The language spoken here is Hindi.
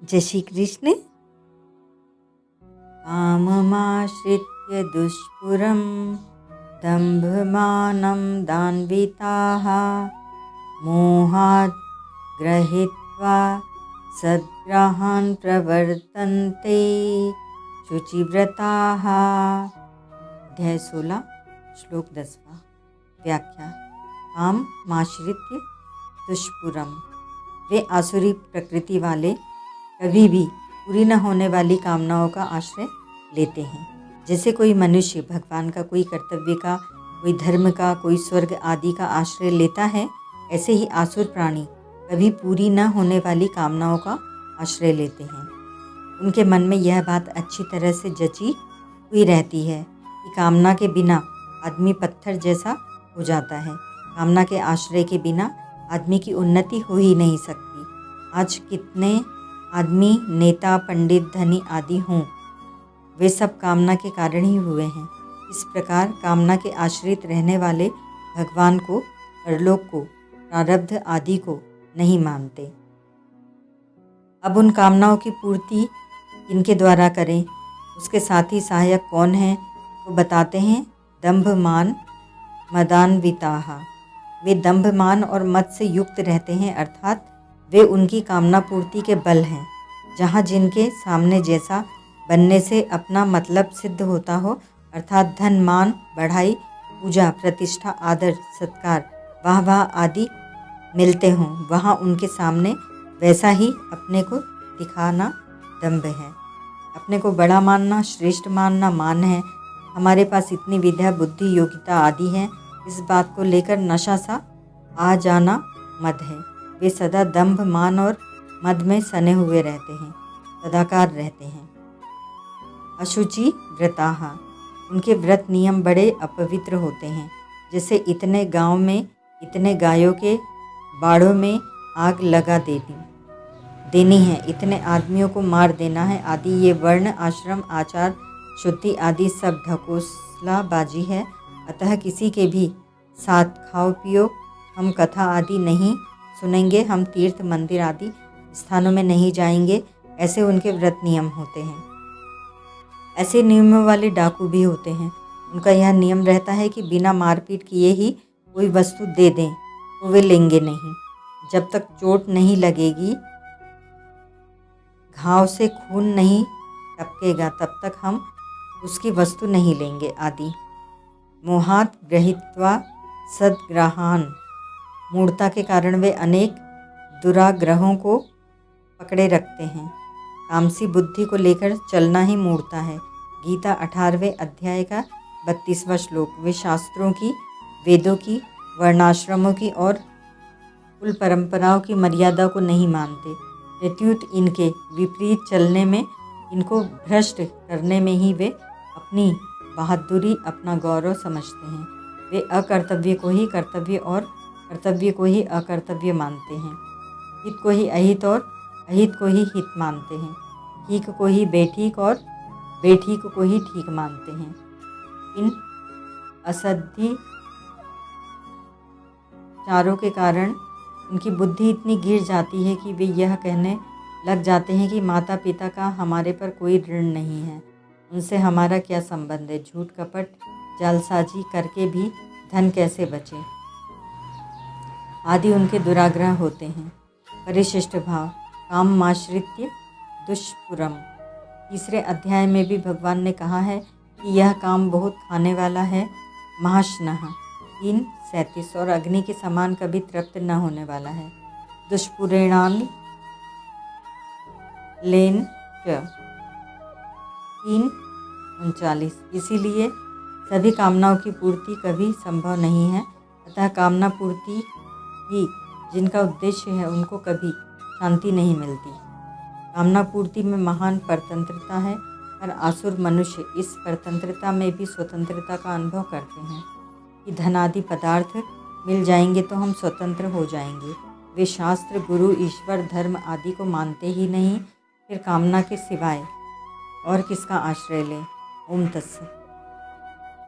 जय श्री कृष्ण। काममाश्रित्य दुष्पुरं दम्भमानं दान्विताः मोहात् गृहीत्वा सद्ग्रहान् प्रवर्तन्ते शुचिव्रताः। अध्याय 16 श्लोक 10। व्याख्या। काम माश्रित्य दुष्पुरम, वे आसुरी प्रकृति वाले कभी भी पूरी न होने वाली कामनाओं का आश्रय लेते हैं। जैसे कोई मनुष्य भगवान का, कोई कर्तव्य का, कोई धर्म का, कोई स्वर्ग आदि का आश्रय लेता है, ऐसे ही आसुर प्राणी कभी पूरी न होने वाली कामनाओं का आश्रय लेते हैं। उनके मन में यह बात अच्छी तरह से जची हुई रहती है कि कामना के बिना आदमी पत्थर जैसा हो जाता है। कामना के आश्रय के बिना आदमी की उन्नति हो ही नहीं सकती। आज कितने आदमी नेता, पंडित, धनी आदि हों, वे सब कामना के कारण ही हुए हैं। इस प्रकार कामना के आश्रित रहने वाले भगवान को, परलोक को, प्रारब्ध आदि को नहीं मानते। अब उन कामनाओं की पूर्ति इनके द्वारा करें, उसके साथी सहायक कौन है तो बताते हैं। दंभ मान मदान्विताः, वे दंभ मान और मद से युक्त रहते हैं, अर्थात वे उनकी कामना पूर्ति के बल हैं। जहाँ जिनके सामने जैसा बनने से अपना मतलब सिद्ध होता हो, अर्थात धन, मान, बढ़ाई, पूजा, प्रतिष्ठा, आदर, सत्कार, वाह वाह आदि मिलते हों, वहाँ उनके सामने वैसा ही अपने को दिखाना दंभ है। अपने को बड़ा मानना, श्रेष्ठ मानना मान है। हमारे पास इतनी विद्या, बुद्धि, योग्यता आदि है, इस बात को लेकर नशा सा आ जाना मद है। वे सदा दंभ, मान और मद में सने हुए रहते हैं, सदाकार रहते हैं। अशुचि व्रताः, उनके व्रत नियम बड़े अपवित्र होते हैं। जैसे इतने गांव में इतने गायों के बाड़ों में आग लगा देनी है, इतने आदमियों को मार देना है आदि, ये वर्ण, आश्रम, आचार, शुद्धि आदि सब ढकोसलाबाजी है। अतः किसी के भी साथ खाओ पियो, हम कथा आदि नहीं सुनेंगे, हम तीर्थ, मंदिर आदि स्थानों में नहीं जाएंगे, ऐसे उनके व्रत नियम होते हैं। ऐसे नियमों वाले डाकू भी होते हैं। उनका यह नियम रहता है कि बिना मारपीट किए ही कोई वस्तु दे दें तो वे लेंगे नहीं। जब तक चोट नहीं लगेगी, घाव से खून नहीं टपकेगा, तब तक हम उसकी वस्तु नहीं लेंगे आदि। मोहात् गृहीत्वा सद्ग्रहान्, मूढ़ता के कारण वे अनेक दुराग्रहों को पकड़े रखते हैं। तामसी बुद्धि को लेकर चलना ही मूढ़ता है। गीता 18वें अध्याय का 32वां श्लोक। वे शास्त्रों की, वेदों की, वर्णाश्रमों की और कुल परंपराओं की मर्यादा को नहीं मानते। प्रत्युत इनके विपरीत चलने में, इनको भ्रष्ट करने में ही वे अपनी बहादुरी, अपना गौरव समझते हैं। वे अकर्तव्य को ही कर्तव्य और कर्तव्य को ही अकर्तव्य मानते हैं। हित को ही अहित और अहित को ही हित मानते हैं। ठीक को ही बेठीक और बेठीक को ही ठीक मानते हैं। इन असद्विचारों के कारण उनकी बुद्धि इतनी गिर जाती है कि वे यह कहने लग जाते हैं कि माता पिता का हमारे पर कोई ऋण नहीं है, उनसे हमारा क्या संबंध है। झूठ, कपट, जालसाजी करके भी धन कैसे बचे आदि उनके दुराग्रह होते हैं। परिशिष्ट भाव। काम माश्रित्य दुष्पुरम, तीसरे अध्याय में भी भगवान ने कहा है कि यह काम बहुत खाने वाला है। महाशनः 3:37, और अग्नि के समान कभी तृप्त न होने वाला है। दुष्पुरेणान लेन 3:39, इसीलिए सभी कामनाओं की पूर्ति कभी संभव नहीं है। अतः कामना पूर्ति ही जिनका उद्देश्य है, उनको कभी शांति नहीं मिलती। कामना पूर्ति में महान परतंत्रता है, पर आसुर मनुष्य इस परतंत्रता में भी स्वतंत्रता का अनुभव करते हैं कि धनादि पदार्थ मिल जाएंगे तो हम स्वतंत्र हो जाएंगे। वे शास्त्र, गुरु, ईश्वर, धर्म आदि को मानते ही नहीं, फिर कामना के सिवाय और किसका आश्रय लें। ओम तत्सत।